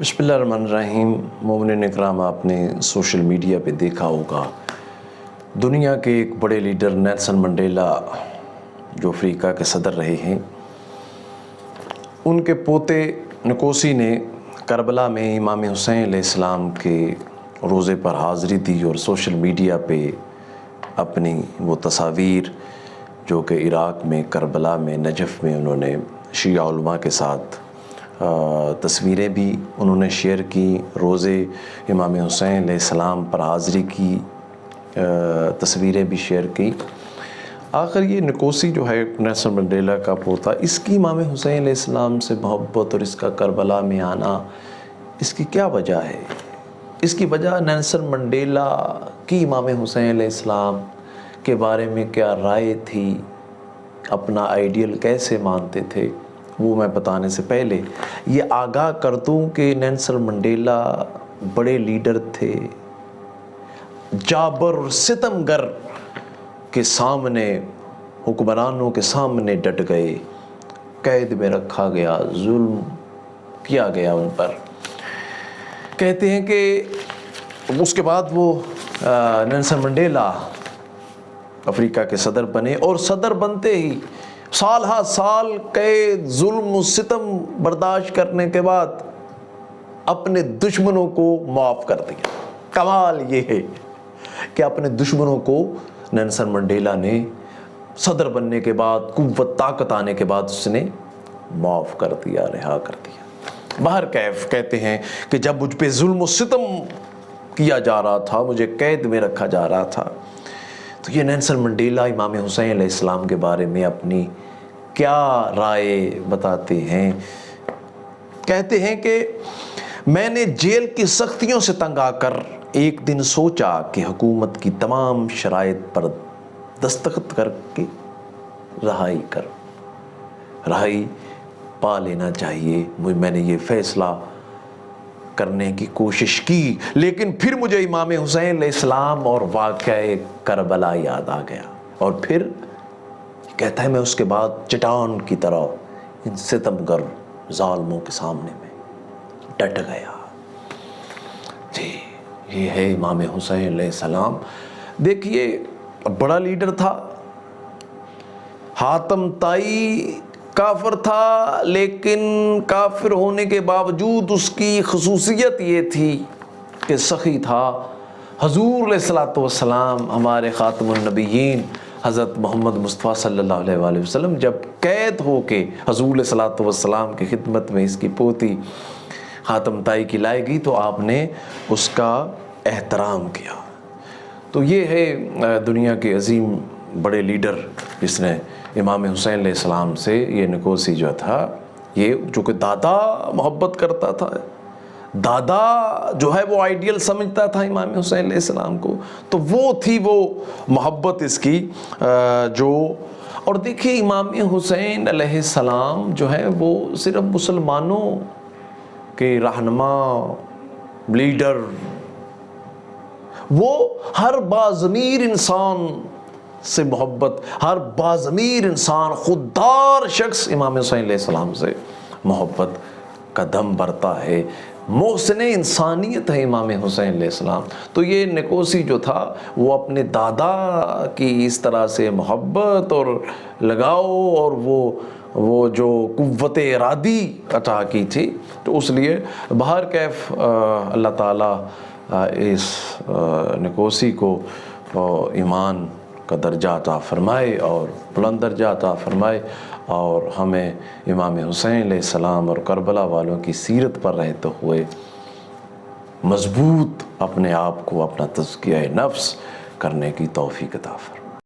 बिस्मिल्लाहिर्रहमानिर्रहीम। मोमिनीन इकराम, आपने सोशल मीडिया पे देखा होगा दुनिया के एक बड़े लीडर नेल्सन मंडेला जो अफ्रीका के सदर रहे हैं, उनके पोते नकोसी ने करबला में इमाम हुसैन अलैहिस्सलाम के रोज़े पर हाज़री दी और सोशल मीडिया पे अपनी वो तस्वीर जो कि इराक़ में करबला में नजफ़ में उन्होंने शिया उलमा के साथ तस्वीरें भी उन्होंने शेयर की, रोज़े इमाम हुसैन अलैहिस्सलाम पर हाज़री की तस्वीरें भी शेयर की। आखिर ये नकोसी जो है नेल्सन मंडेला का पोता, इसकी इमाम हुसैन अलैहिस्सलाम से मोहब्बत और इसका करबला में आना, इसकी क्या वजह है? इसकी वजह नेल्सन मंडेला की इमाम हुसैन अलैहिस्सलाम के बारे में क्या राय थी, अपना आइडियल कैसे मानते थे, वो मैं बताने से पहले ये आगाह कर दूं कि नेल्सन मंडेला बड़े लीडर थे, जाबर और सितमगर के सामने, हुक्मरानों के सामने डट गए, कैद में रखा गया, जुल्म किया गया उन पर। कहते हैं कि उसके बाद वो नेल्सन मंडेला अफ्रीका के सदर बने और सदर बनते ही साल हा साल कैद, जुल्म, सितम बर्दाश्त करने के बाद अपने दुश्मनों को माफ़ कर दिया। कमाल ये है कि अपने दुश्मनों को नेल्सन मंडेला ने सदर बनने के बाद, कुव्वत ताकत आने के बाद उसने माफ़ कर दिया, रिहा कर दिया। बाहर कैफ कहते हैं कि जब मुझ पे जुल्म सितम किया जा रहा था, मुझे कैद में रखा जा रहा था, तो ये नेल्सन मंडेला इमाम हुसैन अलैहिस्सलाम के बारे में अपनी क्या राय बताते हैं। कहते हैं कि मैंने जेल की सख्तियों से तंग आकर एक दिन सोचा कि हुकूमत की तमाम शराइत पर दस्तखत करके रहाई पा लेना चाहिए। मैंने ये फ़ैसला करने की कोशिश की, लेकिन फिर मुझे इमाम हुसैन अलैहिस्सलाम और वाक़या करबला याद आ गया, और फिर कहता है मैं उसके बाद चट्टान की तरह इन सितमगर ज़ालिमों के सामने में डट गया। जी, ये है इमाम हुसैन अलैहिस्सलाम। देखिए, बड़ा लीडर था, हातम ताई काफिर था, लेकिन काफिर होने के बावजूद उसकी खसूसियत ये थी कि सखी था। हजूर अलैहिस्सलातु वस्सलाम, हमारे खातमुन नबिय्यीन हज़रत मोहम्मद मुस्तफ़ा सल्लल्लाहु अलैहि वसल्लम जब कैद हो के हजूर अलैहिस्सलातु वस्सलाम की खिदमत में इसकी पोती हातम ताई की लाई गई, तो आपने उसका एहतराम किया। तो ये है दुनिया के अजीम बड़े लीडर जिसने इमाम हुसैन अलैहिस्सलाम से, ये नकोसी जो था, ये जो कि दादा मोहब्बत करता था, दादा जो है वो आइडियल समझता था इमाम हुसैन अलैहिस्सलाम को, तो वो थी वो मोहब्बत इसकी जो। और देखिए, इमाम हुसैन अलैहिस्सलाम जो है वो सिर्फ मुसलमानों के रहनुमा, लीडर, वो हर बाज़मीर इंसान से मोहब्बत, हर बाज़मीर इंसान, खुददार शख्स इमाम हुसैन अलैहिस्सलाम से मोहब्बत का दम भरता है। मोहसिन इंसानियत है इमाम हुसैन अलैहिस्सलाम। तो ये नकोसी जो था वो अपने दादा की इस तरह से मोहब्बत और लगाव और वो जो कुव्वत इरादी अता की थी, तो उसलिए बाहर कैफ अल्लाह ताला इस नकोसी को ईमान का दर्जा अता फरमाए और बुलंद दर्जा अता फरमाए, और हमें इमाम हुसैन अलैहिस्सलाम और करबला वालों की सीरत पर रहते हुए मज़बूत अपने आप को, अपना तज़किया नफ्स करने की तौफ़ीक़ अता फरमाए।